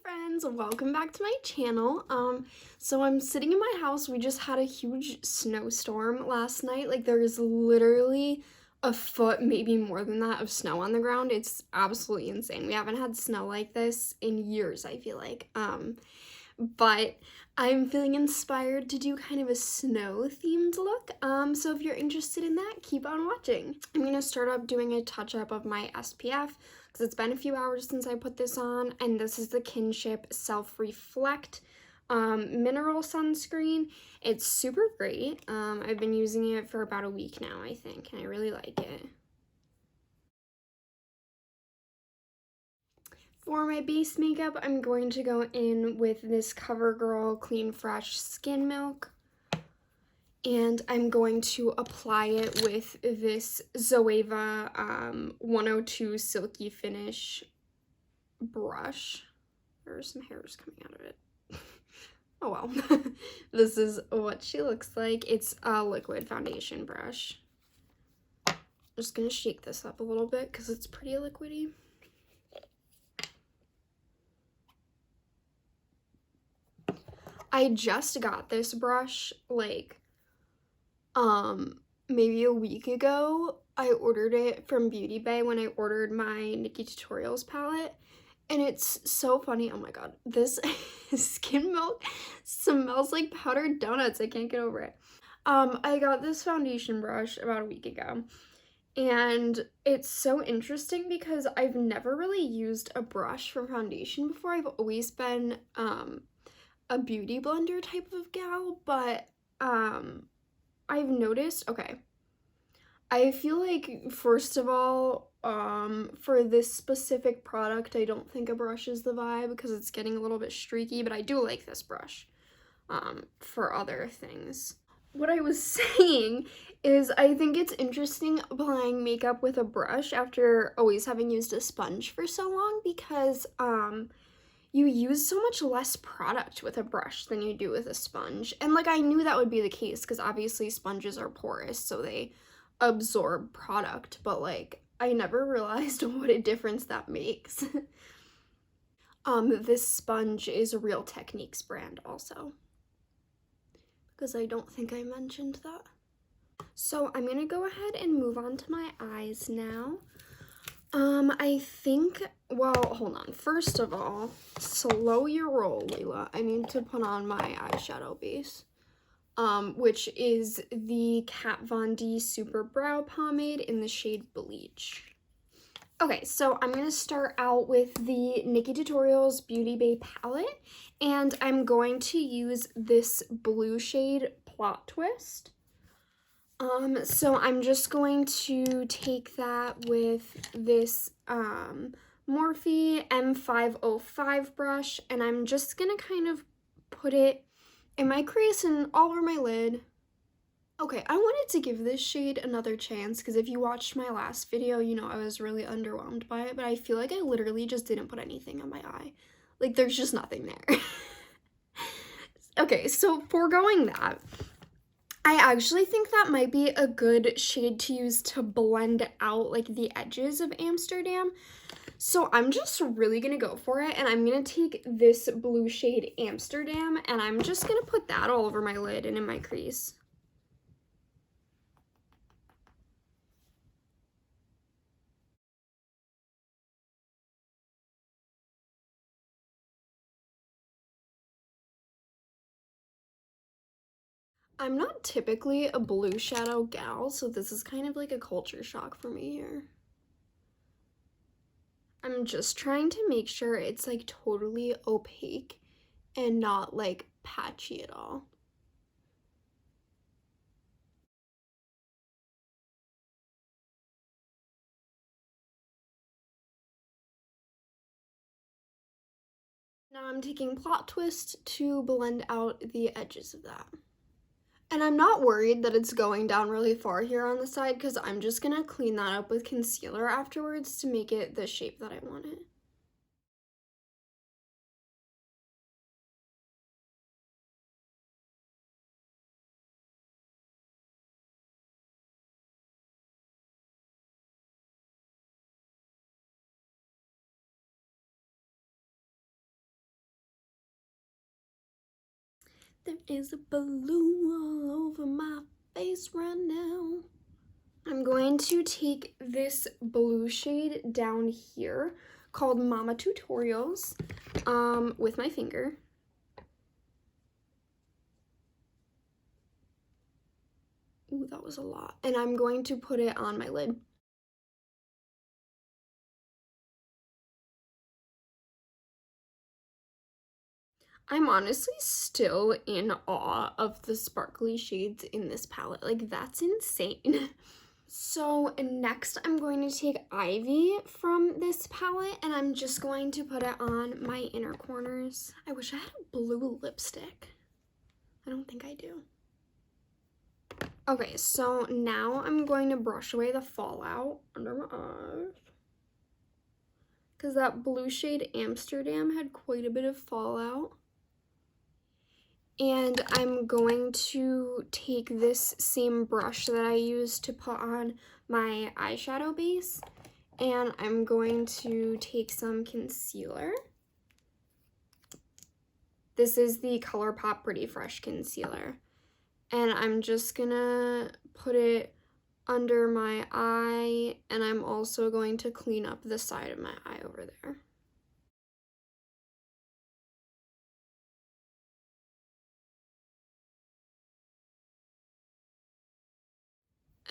Friends, welcome back to my channel. So I'm sitting in my house. We just had a huge snowstorm last night. Like there is literally a foot, maybe more than that, of snow on the ground. It's absolutely insane. We haven't had snow like this in years, I feel like. But I'm feeling inspired to do kind of a snow themed look. So if you're interested in that, keep on watching. I'm gonna start up doing a touch up of my SPF because it's been a few hours since I put this on, and this is the Kinship Self Reflect mineral sunscreen. It's super great. I've been using it for about a week now, I think, and I really like it. For my base makeup, I'm going to go in with this CoverGirl Clean Fresh Skin Milk. And I'm going to apply it with this Zoeva 102 Silky Finish brush. There's some hairs coming out of it. Oh well. This is what she looks like. It's a liquid foundation brush. I'm just going to shake this up a little bit because it's pretty liquidy. I just got this brush like maybe a week ago. I ordered it from Beauty Bay when I ordered my Nikki Tutorials palette, and it's so funny. Oh my god, this skin milk smells like powdered donuts. I can't get over it. I got this foundation brush about a week ago, and it's so interesting because I've never really used a brush for foundation before. I've always been a beauty blender type of gal, but I've noticed, okay, I feel like, first of all, for this specific product, I don't think a brush is the vibe because it's getting a little bit streaky, but I do like this brush, for other things. What I was saying is I think it's interesting applying makeup with a brush after always having used a sponge for so long because, you use so much less product with a brush than you do with a sponge. And like I knew that would be the case because obviously sponges are porous, so they absorb product, but like I never realized what a difference that makes. This sponge is a Real Techniques brand also, because I don't think I mentioned that. So I'm gonna go ahead and move on to my eyes now. I think, well, hold on. First of all, slow your roll, Layla. I need to put on my eyeshadow base, which is the Kat Von D Super Brow Pomade in the shade Bleach. Okay, so I'm going to start out with the Nikki Tutorials Beauty Bay palette, and I'm going to use this blue shade Plot Twist. So I'm just going to take that with this Morphe M505 brush, and I'm just gonna kind of put it in my crease and all over my lid. Okay, I wanted to give this shade another chance because if you watched my last video, you know I was really underwhelmed by it, but I feel like I literally just didn't put anything on my eye. Like, there's just nothing there. Okay, so foregoing that, I actually think that might be a good shade to use to blend out like the edges of Amsterdam. So I'm just really gonna go for it, and I'm gonna take this blue shade Amsterdam and I'm just gonna put that all over my lid and in my crease. I'm not typically a blue shadow gal, so this is kind of like a culture shock for me here. I'm just trying to make sure it's like totally opaque and not like patchy at all. Now I'm taking Plot Twist to blend out the edges of that. And I'm not worried that it's going down really far here on the side because I'm just gonna clean that up with concealer afterwards to make it the shape that I want it. There is a balloon all over my face right now. I'm going to take this blue shade down here called Mama Tutorials with my finger. Ooh, that was a lot. And I'm going to put it on my lid. I'm honestly still in awe of the sparkly shades in this palette. Like, that's insane. So next I'm going to take Ivy from this palette and I'm just going to put it on my inner corners. I wish I had a blue lipstick. I don't think I do. Okay, so now I'm going to brush away the fallout under my eyes, because that blue shade Amsterdam had quite a bit of fallout. And I'm going to take this same brush that I used to put on my eyeshadow base, and I'm going to take some concealer. This is the ColourPop Pretty Fresh concealer. And I'm just gonna put it under my eye, and I'm also going to clean up the side of my eye over there.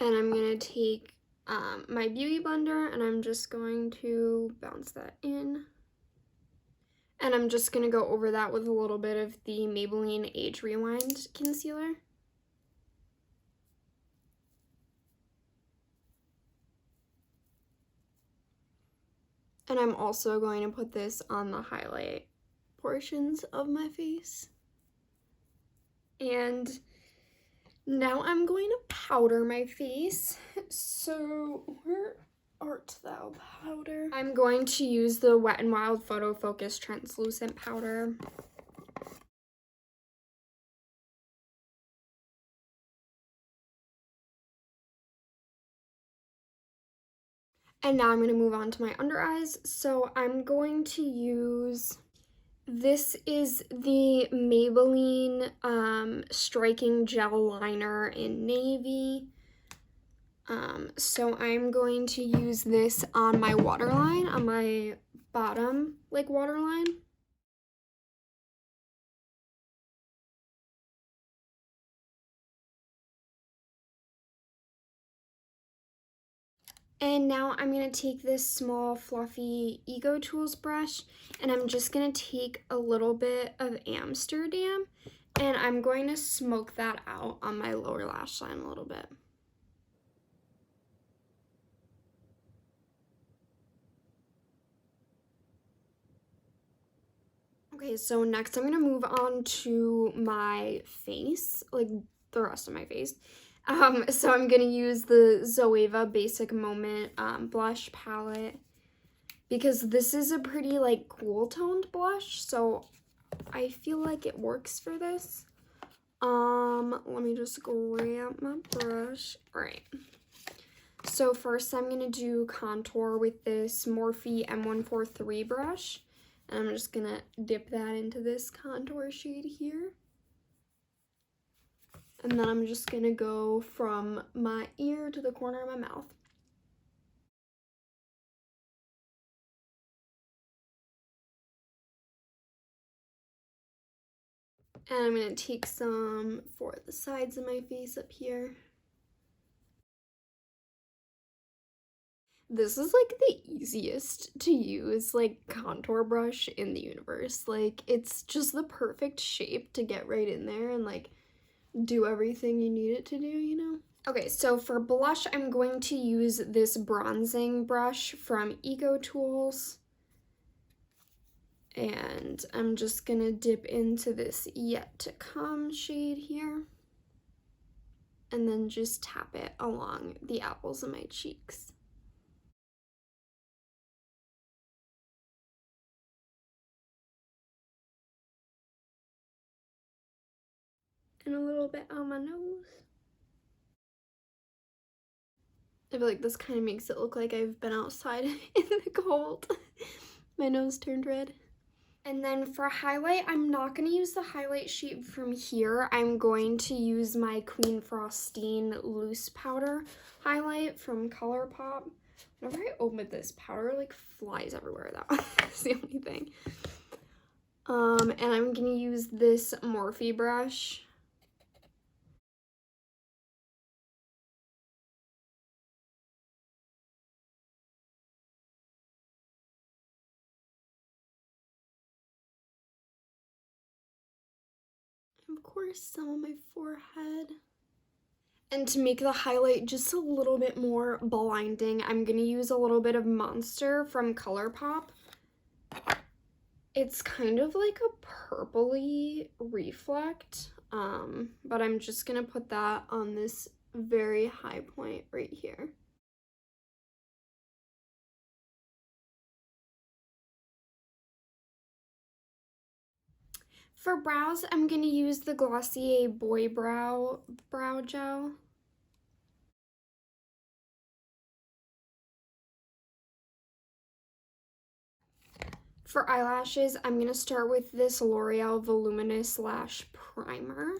And I'm gonna take my Beauty Blender and I'm just going to bounce that in. And I'm just gonna go over that with a little bit of the Maybelline Age Rewind concealer. And I'm also going to put this on the highlight portions of my face. And now I'm going to powder my face. So where art thou, powder? I'm going to use the Wet n Wild Photo Focus Translucent Powder. And now I'm going to move on to my under eyes. So I'm going to use, this is the Maybelline Striking Gel Liner in Navy. So I'm going to use this on my waterline, on my bottom like waterline. And now I'm going to take this small fluffy Ego Tools brush and I'm just going to take a little bit of Amsterdam and I'm going to smoke that out on my lower lash line a little bit. Okay, so next I'm going to move on to my face, like the rest of my face. So I'm going to use the Zoeva Basic Moment blush palette because this is a pretty like cool toned blush, so I feel like it works for this. Let me just grab my brush. All right. So first I'm going to do contour with this Morphe M143 brush. And I'm just going to dip that into this contour shade here. And then I'm just going to go from my ear to the corner of my mouth. And I'm going to take some for the sides of my face up here. This is like the easiest to use like contour brush in the universe. Like it's just the perfect shape to get right in there and like do everything you need it to do, you know? Okay, so for blush, I'm going to use this bronzing brush from Ego Tools. And I'm just gonna dip into this Yet to Come shade here. And then just tap it along the apples of my cheeks. And a little bit on my nose. I feel like this kind of makes it look like I've been outside in the cold. My nose turned red. And then for highlight, I'm not going to use the highlight sheet from here. I'm going to use my Queen Frostine loose powder highlight from ColourPop. Whenever I open this, powder like flies everywhere. That's the only thing. And I'm going to use this Morphe brush. Of course, some on my forehead. And to make the highlight just a little bit more blinding, I'm going to use a little bit of Monster from ColourPop. It's kind of like a purpley reflect, but I'm just going to put that on this very high point right here. For brows, I'm going to use the Glossier Boy Brow Gel. For eyelashes, I'm going to start with this L'Oreal Voluminous Lash Primer.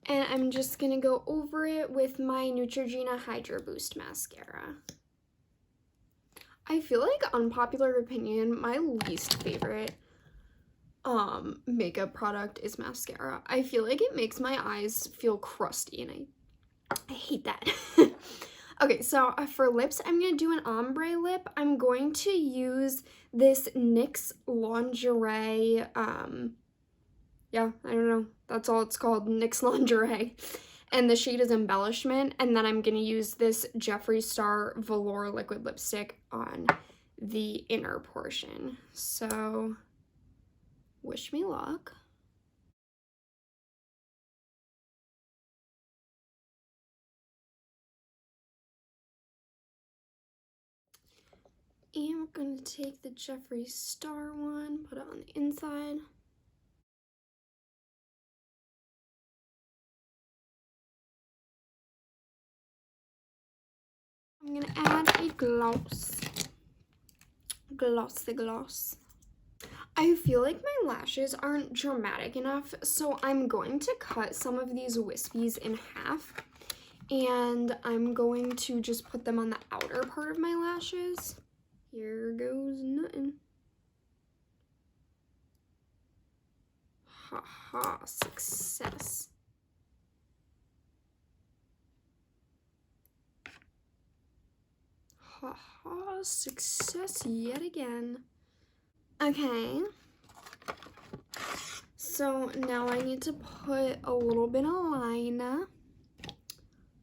And I'm just going to go over it with my Neutrogena Hydro Boost Mascara. I feel like, unpopular opinion, my least favorite makeup product is mascara. I feel like it makes my eyes feel crusty, and I hate that. Okay, so for lips, I'm going to do an ombre lip. I'm going to use this NYX Lingerie, yeah, I don't know, that's all it's called, NYX Lingerie. And the shade is Embellishment, and then I'm going to use this Jeffree Star Velour liquid lipstick on the inner portion. So, wish me luck. And we're going to take the Jeffree Star one, put it on the inside. I'm going to add a gloss. Gloss. I feel like my lashes aren't dramatic enough, so I'm going to cut some of these wispies in half. And I'm going to just put them on the outer part of my lashes. Here goes nothing. Ha ha, success. Ha ha, success yet again. Okay. So now I need to put a little bit of liner.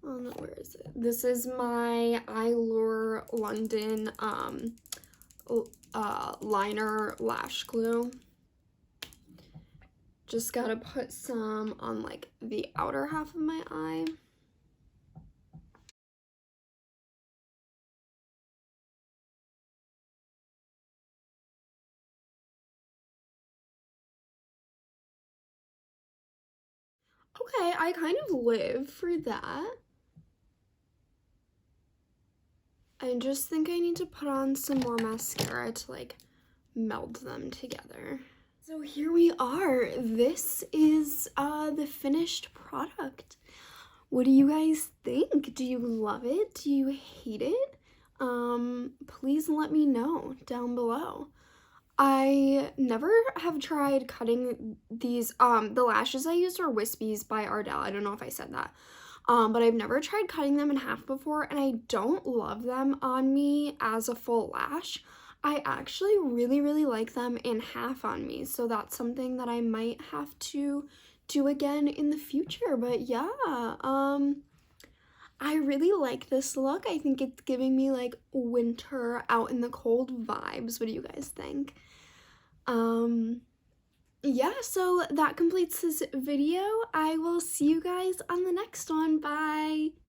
Where is it? This is my Eyelure London liner lash glue. Just gotta put some on like the outer half of my eye. Okay, I kind of live for that. I just think I need to put on some more mascara to like meld them together. So here we are. This is the finished product. What do you guys think? Do you love it? Do you hate it? Please let me know down below. I never have tried cutting these, the lashes I used are Wispies by Ardell. I don't know if I said that. But I've never tried cutting them in half before, and I don't love them on me as a full lash. I actually really, really like them in half on me, so that's something that I might have to do again in the future. But yeah, I really like this look. I think it's giving me like winter out in the cold vibes. What do you guys think? Yeah, so that completes this video. I will see you guys on the next one. Bye!